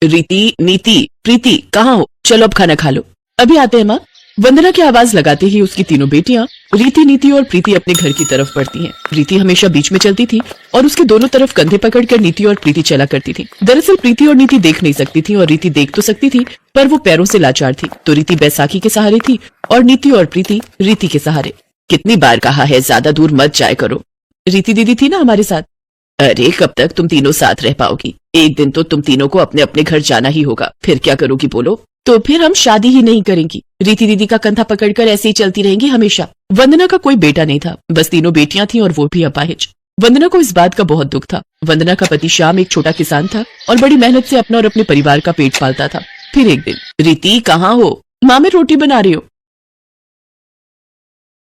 रीति, नीति, प्रीति कहाँ हो? चलो अब खाना खा लो। अभी आते हैं माँ। वंदना की आवाज लगाते ही उसकी तीनों बेटियां रीति, नीति और प्रीति अपने घर की तरफ बढ़ती हैं। रीति हमेशा बीच में चलती थी और उसके दोनों तरफ कंधे पकड़कर नीति और प्रीति चला करती थी। दरअसल प्रीति और नीति देख नहीं सकती थी और रीति देख तो सकती थी, पर वो पैरों से लाचार थी। तो रीति बैसाखी के सहारे थी और नीति और प्रीति रीति के सहारे। कितनी बार कहा है ज्यादा दूर मत जाया करो। रीति दीदी थी ना हमारे साथ। अरे कब तक तुम तीनों साथ रह पाओगी? एक दिन तो तुम तीनों को अपने अपने घर जाना ही होगा। फिर क्या करोगी बोलो? तो फिर हम शादी ही नहीं करेंगी। रीति दीदी का कंधा पकड़कर ऐसे ही चलती रहेंगी हमेशा। वंदना का कोई बेटा नहीं था, बस तीनों बेटियां थीं और वो भी अपाहिज। वंदना को इस बात का बहुत दुख था। वंदना का पति श्याम एक छोटा किसान था और बड़ी मेहनत से अपना और अपने परिवार का पेट पालता था। फिर एक दिन, रीति कहाँ हो? माँ मैं रोटी बना रही हूँ।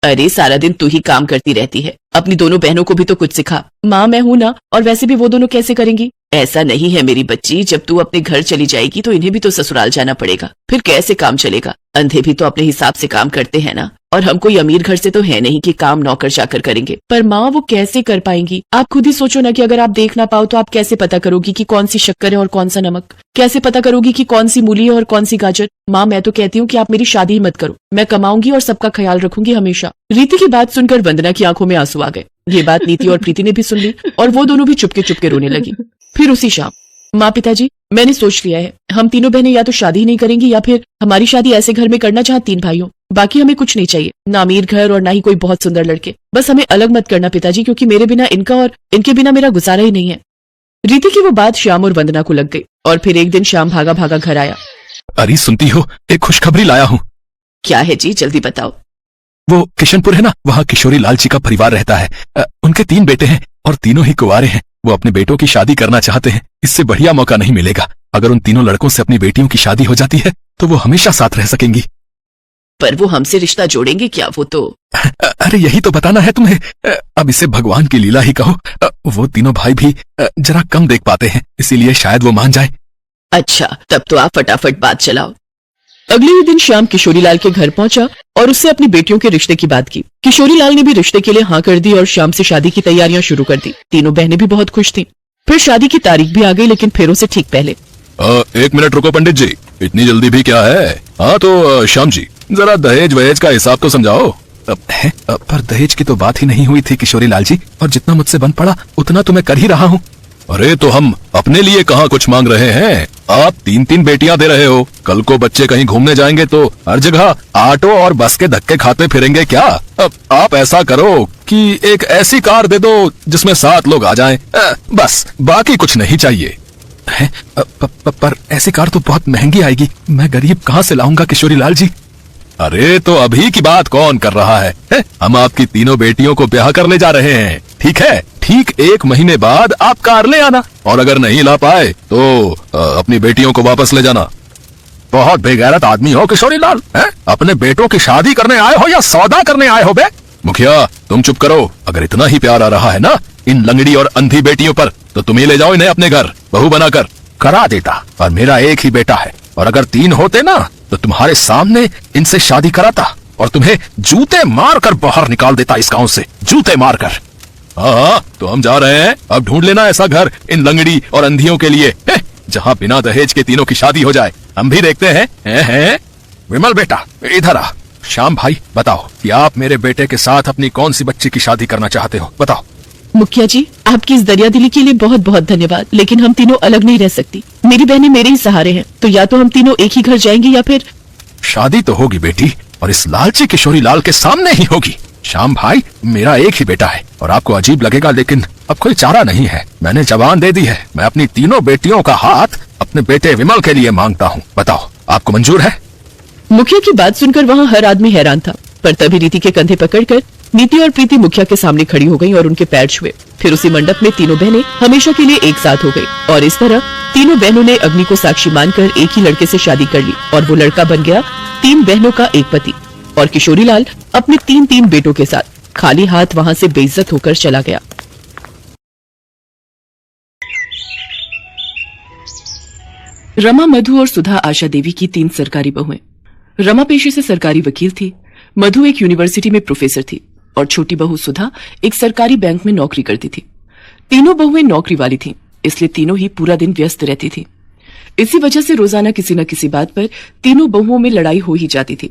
अरे सारा दिन तू ही काम करती रहती है, अपनी दोनों बहनों को भी तो कुछ सिखा। माँ मैं हूं ना, और वैसे भी वो दोनों कैसे करेंगी? ऐसा नहीं है मेरी बच्ची, जब तू अपने घर चली जाएगी तो इन्हें भी तो ससुराल जाना पड़ेगा। फिर कैसे काम चलेगा? अंधे भी तो अपने हिसाब से काम करते हैं ना। और हम कोई अमीर घर से तो है नहीं कि काम नौकर चाकर करेंगे। पर माँ वो कैसे कर पाएंगी? आप खुद ही सोचो ना कि अगर आप देख ना पाओ तो आप कैसे पता करोगी कि कौन सी शक्कर है और कौन सा नमक? कैसे पता करोगी कि कौन सी मूली है और कौन सी गाजर? माँ मैं तो कहती हूँ कि आप मेरी शादी ही मत करो। मैं कमाऊंगी और सबका ख्याल रखूंगी हमेशा। रीति की बात सुनकर वंदना की आंखों में आंसू आ गए। ये बात नीति और प्रीति ने भी सुन ली और वो दोनों भी चुपके चुपके रोने लगी। फिर उसी शाम, माँ पिताजी मैंने सोच लिया है, हम तीनों बहनें या तो शादी नहीं करेंगी या फिर हमारी शादी ऐसे घर में करना जहाँ 3 भाई हो। बाकी हमें कुछ नहीं चाहिए, ना अमीर घर और ना ही कोई बहुत सुंदर लड़के। बस हमें अलग मत करना पिताजी, क्योंकि मेरे बिना इनका और इनके बिना मेरा गुजारा ही नहीं है। रीति की वो बात श्याम और वंदना को लग गई और फिर एक दिन श्याम भागा भागा घर आया। अरे सुनती हो, एक खुशखबरी लाया हूँ। क्या है जी, जल्दी बताओ। वो किशनपुर है ना, वहाँ किशोरी लाल जी का परिवार रहता है। उनके 3 बेटे हैं और तीनों ही कुंवारे हैं। वो अपने बेटों की शादी करना चाहते हैं। इससे बढ़िया मौका नहीं मिलेगा। अगर उन तीनों लड़कों से अपनी बेटियों की शादी हो जाती है तो वो हमेशा साथ रह सकेंगी। पर वो हमसे रिश्ता जोड़ेंगे क्या? वो तो अरे यही तो बताना है तुम्हें। अब इसे भगवान की लीला ही कहो। वो तीनों भाई भी जरा कम देख पाते हैं, इसीलिए शायद वो मान जाए। अच्छा, तब तो आप फटाफट बात चलाओ। अगले ही दिन श्याम किशोरीलाल के घर पहुंचा और उससे अपनी बेटियों के रिश्ते की बात की। किशोरीलाल ने भी रिश्ते के लिए हाँ कर दी और श्याम से शादी की तैयारियां शुरू कर दी। तीनों बहनें भी बहुत खुश थीं। फिर शादी की तारीख भी आ गई, लेकिन फेरों से ठीक पहले। 1 मिनट रुको पंडित जी, इतनी जल्दी भी क्या है? हाँ तो श्याम जी, जरा दहेज वहेज का हिसाब तो समझाओ। पर दहेज की तो बात ही नहीं हुई थी किशोरीलाल जी, और जितना मुझसे बन पड़ा उतना तो मैं कर ही रहा हूँ। अरे तो हम अपने लिए कहाँ कुछ मांग रहे हैं? आप 3-3 बेटियां दे रहे हो। कल को बच्चे कहीं घूमने जाएंगे तो हर जगह ऑटो और बस के धक्के खाते फिरेंगे क्या? अब आप ऐसा करो कि एक ऐसी कार दे दो जिसमें 7 लोग आ जाएं। बस, बाकी कुछ नहीं चाहिए। पर ऐसी कार तो बहुत महंगी आएगी, मैं गरीब कहाँ से लाऊंगा किशोरीलाल जी? अरे तो अभी की बात कौन कर रहा है? हम आपकी तीनों बेटियों को ब्याह कर ले जा रहे हैं, ठीक है? ठीक 1 महीने बाद आप कार ले आना, और अगर नहीं ला पाए तो अपनी बेटियों को वापस ले जाना। बहुत बेगैरत आदमी हो किशोरीलाल, अपने बेटों की शादी करने आए हो या सौदा करने आए हो बे? मुखिया तुम चुप करो। अगर इतना ही प्यार आ रहा है ना इन लंगड़ी और अंधी बेटियों पर, तो तुम ही ले जाओ इन्हें अपने घर बहू बनाकर। करा देता, और मेरा एक ही बेटा है, और अगर 3 होते ना तो तुम्हारे सामने इनसे शादी कराता और तुम्हें जूते मारकर बाहर निकाल देता इस गांव से, जूते मारकर। हाँ तो हम जा रहे हैं। अब ढूंढ लेना ऐसा घर इन लंगड़ी और अंधियों के लिए, जहाँ बिना दहेज के तीनों की शादी हो जाए। हम भी देखते हैं। विमल बेटा इधर आ। श्याम भाई बताओ कि आप मेरे बेटे के साथ अपनी कौन सी बच्ची की शादी करना चाहते हो, बताओ। मुखिया जी, आपकी इस दरिया दिली के लिए बहुत बहुत धन्यवाद, लेकिन हम तीनों अलग नहीं रह सकती। मेरी बहनें मेरे ही सहारे हैं, तो या तो हम तीनों एक ही घर जाएंगे या फिर शादी तो होगी बेटी, और इस लालची किशोरीलाल के सामने ही होगी। श्याम भाई मेरा एक ही बेटा है, और आपको अजीब लगेगा लेकिन अब कोई चारा नहीं है। मैंने जबान दे दी है, मैं अपनी तीनों बेटियों का हाथ अपने बेटे विमल के लिए मांगता हूँ। बताओ आपको मंजूर है? मुखिया की बात सुनकर वहाँ हर आदमी हैरान था, पर तभी रीति के कंधे पकड़कर नीति और प्रीति मुखिया के सामने खड़ी हो गईं और उनके पैर छुए। फिर उसी मंडप में तीनों बहनें हमेशा के लिए एक साथ हो गई, और इस तरह तीनों बहनों ने अग्नि को साक्षी मानकर एक ही लड़के से शादी कर ली, और वो लड़का बन गया 3 बहनों का एक पति। और किशोरीलाल अपने 3 बेटों के साथ खाली हाथ वहाँ से बेइज्जत होकर चला गया। रमा, मधु और सुधा आशा देवी की 3 सरकारी बहुएं। रमा पेशे से सरकारी वकील थी, मधु एक यूनिवर्सिटी में प्रोफेसर थी, और छोटी बहू सुधा एक सरकारी बैंक में नौकरी करती थी। तीनों बहुएं नौकरी वाली थीं, इसलिए तीनों ही पूरा दिन व्यस्त रहती थी। इसी वजह से रोजाना किसी न किसी बात पर तीनों बहुओं में लड़ाई हो ही जाती थी,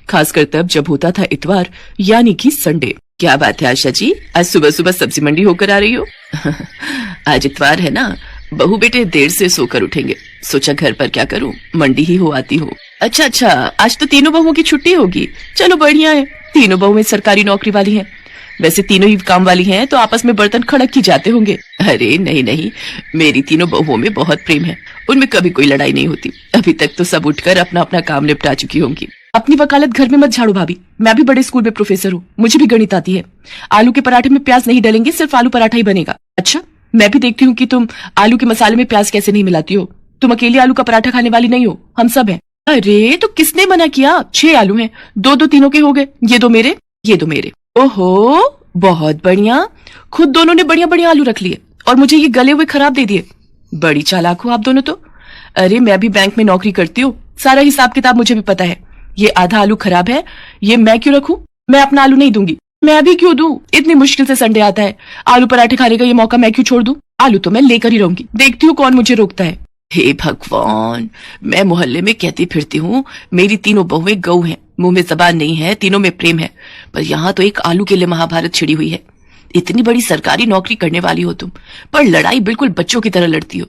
खासकर तब जब होता था इतवार यानी कि संडे। क्या बात है आशा जी, आज सुबह सुबह सब्जी मंडी होकर आ रही हो? आज इतवार है ना, बहू बेटे देर से सोकर उठेंगे, सोचा घर पर क्या करूं, मंडी ही हो आती हूँ। अच्छा, आज तो तीनों बहुओं की छुट्टी होगी, चलो बढ़िया है। तीनों बहुएं सरकारी नौकरी वाली हैं, वैसे तीनों ही काम वाली हैं तो आपस में बर्तन खड़क ही जाते होंगे। अरे नहीं, मेरी तीनों बहुओं में बहुत प्रेम है, उनमें कभी कोई लड़ाई नहीं होती। अभी तक तो सब उठकर अपना अपना काम निपटा चुकी होंगी। अपनी वकालत घर में मत झाड़ू भाभी, मैं भी बड़े स्कूल में प्रोफेसर हूँ, मुझे भी गणित आती है। आलू के पराठे में प्याज नहीं डलेंगे, सिर्फ आलू पराठा ही बनेगा। अच्छा, मैं भी देखती हूँ कि तुम आलू के मसाले में प्याज कैसे नहीं मिलाती हो। तुम अकेले आलू का पराठा खाने वाली नहीं हो, हम सब हैं। अरे तो किसने मना किया, 6 आलू हैं, दो तीनों के हो गए, ये दो मेरे। ओहो बहुत बढ़िया, खुद दोनों ने बढ़िया बढ़िया आलू रख लिए और मुझे ये गले हुए खराब दे दिए। बड़ी चालाक हो आप दोनों तो। अरे मैं भी बैंक में नौकरी करती हूँ, सारा हिसाब किताब मुझे भी पता है। ये आधा आलू खराब है, ये मैं क्यों रखूं? मैं अपना आलू नहीं दूंगी। मैं भी क्यों दूं? इतनी मुश्किल से संडे आता है, आलू पराठे खाने का ये मौका मैं क्यों छोड़ दूं? आलू तो मैं लेकर ही रहूंगी, देखती हूँ कौन मुझे रोकता है। हे भगवान, मैं मोहल्ले में कहती फिरती हूँ मेरी तीनों बहुएं गऊ हैं, मुंह में जबान नहीं है, तीनों में प्रेम है, पर यहाँ तो एक आलू के लिए महाभारत छिड़ी हुई है। इतनी बड़ी सरकारी नौकरी करने वाली हो तुम, पर लड़ाई बिल्कुल बच्चों की तरह लड़ती हो।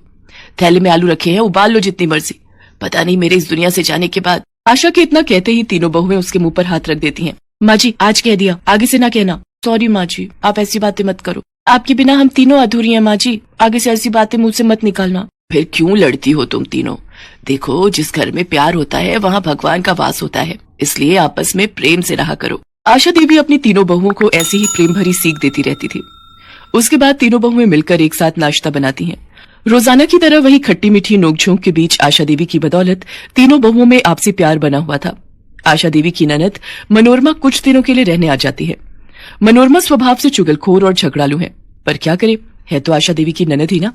थैले में आलू रखे हैं, उबाल लो जितनी मर्जी। पता नहीं मेरे इस दुनिया से जाने के बाद। आशा के इतना कहते ही तीनों बहुएं उसके मुंह पर हाथ रख देती हैं। माँ जी आज कह दिया, आगे से ना कहना। सॉरी माँ जी, आप ऐसी बातें मत करो, आपके बिना हम तीनों अधूरी हैं माँ जी, आगे से ऐसी बातें मुंह से मत निकालना। फिर क्यों लड़ती हो तुम तीनों? देखो जिस घर में प्यार होता है वहाँ भगवान का वास होता है, इसलिए आपस में प्रेम से रहा करो। आशा देवी अपनी तीनों बहुओं को ऐसी ही प्रेम भरी सीख देती रहती थी। उसके बाद तीनों बहुएं मिलकर एक साथ नाश्ता बनाती हैं। रोजाना की तरह वही खट्टी मीठी नोकझोंक के बीच आशा देवी की बदौलत तीनों बहुओं में आपसी प्यार बना हुआ था। आशा देवी की ननद मनोरमा कुछ दिनों के लिए रहने आ जाती है। मनोरमा स्वभाव से चुगलखोर और झगड़ालू है, पर क्या करे, है तो आशा देवी की ननद ही ना।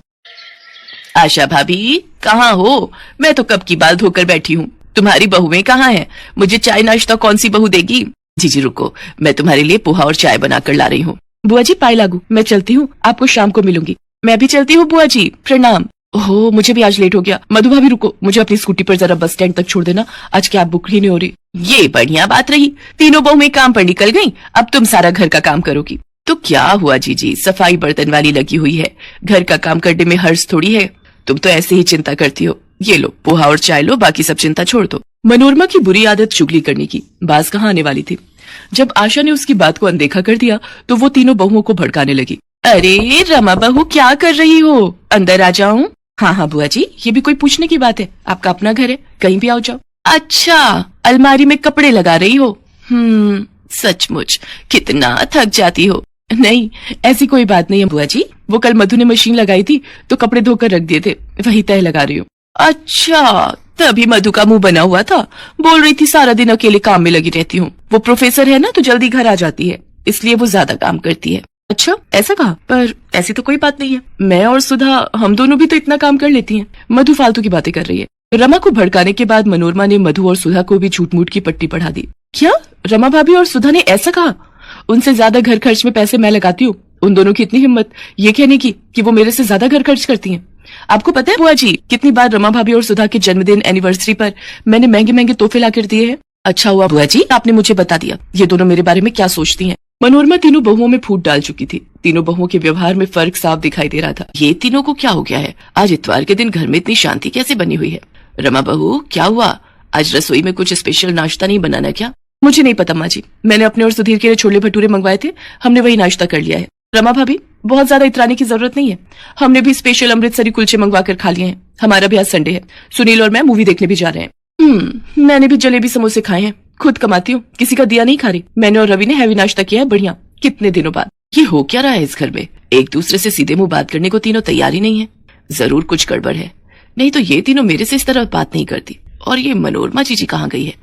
आशा भाभी कहाँ हो? मैं तो कब की बाल धोकर बैठी हूँ, तुम्हारी बहुएं कहाँ हैं? मुझे चाय नाश्ता कौन सी बहू देगी? जी रुको, मैं तुम्हारे लिए पोहा और चाय बनाकर ला रही हूँ। बुआ जी पाई लागू, मैं चलती हूँ, आपको शाम को मिलूंगी। मैं भी चलती हूँ बुआ जी, प्रणाम। ओहो मुझे भी आज लेट हो गया। मधु भाभी रुको, मुझे अपनी स्कूटी पर जरा बस स्टैंड तक छोड़ देना, आज कैब बुक ही नहीं हो रही। ये बढ़िया बात रही, तीनों बहुएं काम पर निकल गयी, अब तुम सारा घर का काम करोगी। तो क्या हुआ जीजी, सफाई बर्तन वाली लगी हुई है, घर का काम करने में हर्ष थोड़ी है। तुम तो ऐसे ही चिंता करती हो, ये लो पोहा और चाय लो, बाकी सब चिंता छोड़ दो। मनोरमा की बुरी आदत चुगली करने की बाज कहाँ आने वाली थी। जब आशा ने उसकी बात को अनदेखा कर दिया तो वो तीनों बहुओं को भड़काने लगी। अरे रमा बहू क्या कर रही हो, अंदर आ जाऊं? हाँ बुआ जी, ये भी कोई पूछने की बात है, आपका अपना घर है, कहीं भी आओ जाओ। अच्छा अलमारी में कपड़े लगा रही हो? सचमुच कितना थक जाती हो। नहीं ऐसी कोई बात नहीं है बुआ जी, वो कल मधु ने मशीन लगाई थी तो कपड़े धोकर रख दिए थे, वही तह लगा रही हूँ। अच्छा तभी मधु का मुंह बना हुआ था, बोल रही थी सारा दिन अकेले काम में लगी रहती हूँ। वो प्रोफेसर है ना तो जल्दी घर आ जाती है, इसलिए वो ज्यादा काम करती है। अच्छा ऐसा कहा, पर ऐसी तो कोई बात नहीं है, मैं और सुधा हम दोनों भी तो इतना काम कर लेती हैं। मधु फालतू की बातें कर रही है। रमा को भड़काने के बाद मनोरमा ने मधु और सुधा को भी झूठ मूठ की पट्टी पढ़ा दी। क्या रमा भाभी और सुधा ने ऐसा कहा? उनसे ज्यादा घर खर्च में पैसे मैं लगाती हूँ, उन दोनों की इतनी हिम्मत ये कहने की कि वो मेरे से ज्यादा घर खर्च करती हैं। आपको पता है बुआ जी कितनी बार रमा भाभी और सुधा के जन्मदिन एनिवर्सरी पर मैंने महंगे महंगे तोहफे लाकर दिए हैं। अच्छा हुआ बुआ जी आपने मुझे बता दिया, ये दोनों मेरे बारे में क्या सोचती हैं। मनोरमा तीनों बहुओं में फूट डाल चुकी थी, तीनों बहुओं के व्यवहार में फर्क साफ दिखाई दे रहा था। ये तीनों को क्या हो गया है, आज इतवार के दिन घर में इतनी शांति कैसे बनी हुई है? रमा बहू क्या हुआ, आज रसोई में कुछ स्पेशल नाश्ता नहीं बनाना क्या? मुझे नहीं पता माँ जी, मैंने अपने और सुधीर के लिए छोले भटूरे मंगवाए थे, हमने वही नाश्ता कर लिया है। रमा भाभी बहुत ज्यादा इतराने की जरूरत नहीं है, हमने भी स्पेशल अमृतसरी कुलचे मंगवा कर खा लिए हैं। हमारा भी आज संडे है, सुनील और मैं मूवी देखने भी जा रहे हैं। मैंने भी जलेबी समोसे खाए हैं, खुद कमाती हूँ, किसी का दिया नहीं खा रही। मैंने और रवि ने हैवी नाश्ता किया है बढ़िया, कितने दिनों बाद। ये हो क्या रहा है इस घर में, एक दूसरे से सीधे मुंह बात करने को तीनों तैयार ही नहीं है। जरूर कुछ गड़बड़ है, नहीं तो ये तीनों मेरे से इस तरह बात नहीं करती। और ये मनोरमा जी कहाँ गई है,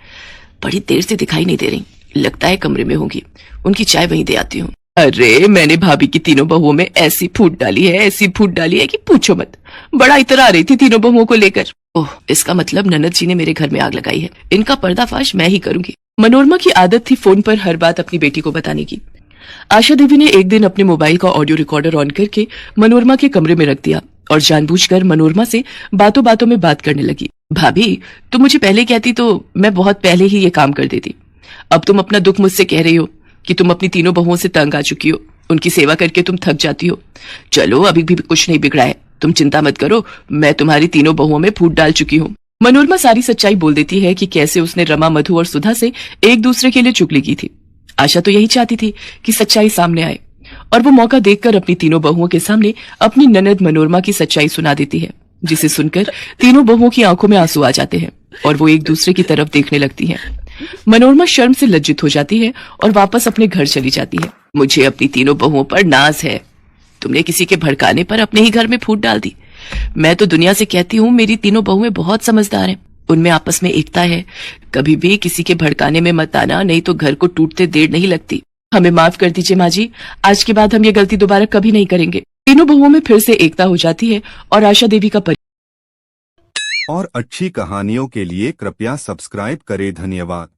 बड़ी देर से दिखाई नहीं दे रही, लगता है कमरे में होंगी, उनकी चाय वहीं दे आती हूँ। अरे मैंने भाभी की तीनों बहुओं में ऐसी फूट डाली है, ऐसी फूट डाली है कि पूछो मत, बड़ा इतरा रही थी तीनों बहुओं को लेकर। ओह इसका मतलब ननद जी ने मेरे घर में आग लगाई है, इनका पर्दाफाश मैं ही करूंगी। मनोरमा की आदत थी फोन पर हर बात अपनी बेटी को बताने की। आशा देवी ने एक दिन अपने मोबाइल का ऑडियो रिकॉर्डर ऑन करके मनोरमा के कमरे में रख दिया और जानबूझकर मनोरमा से बातों बातों में बात करने लगी। भाभी, तुम मुझे पहले कहती तो मैं बहुत पहले ही ये काम कर देती। अब तुम अपना दुख मुझसे कह रही हो कि तुम अपनी तीनों बहुओं से तंग आ चुकी हो, उनकी सेवा करके तुम थक जाती हो। चलो, अभी भी कुछ नहीं बिगड़ा है, तुम चिंता मत करो, मैं तुम्हारी तीनों बहुओं में फूट डाल चुकी हूँ। मनोरमा सारी सच्चाई बोल देती है कि कैसे उसने रमा, मधु और सुधा से एक दूसरे के लिए चुगली की थी। आशा तो यही चाहती थी कि सच्चाई सामने आए और वो मौका देखकर अपनी तीनों बहुओं के सामने अपनी ननद मनोरमा की सच्चाई सुना देती है, जिसे सुनकर तीनों बहुओं की आंखों में आंसू आ जाते हैं और वो एक दूसरे की तरफ देखने लगती हैं। मनोरमा शर्म से लज्जित हो जाती है और वापस अपने घर चली जाती है। मुझे अपनी तीनों बहुओं पर नाज है, तुमने किसी के भड़काने पर अपने ही घर में फूट डाल दी। मैं तो दुनिया से कहती हूँ मेरी तीनों बहुएं बहुत समझदार हैं, उनमें आपस में एकता है। कभी भी किसी के भड़काने में मत आना, नहीं तो घर को टूटते देर नहीं लगती। हमें माफ कर दीजिए माँ जी, आज के बाद हम ये गलती दोबारा कभी नहीं करेंगे। तीनों बहुओं में फिर से एकता हो जाती है और आशा देवी का और अच्छी कहानियों के लिए कृपया सब्सक्राइब करें। धन्यवाद।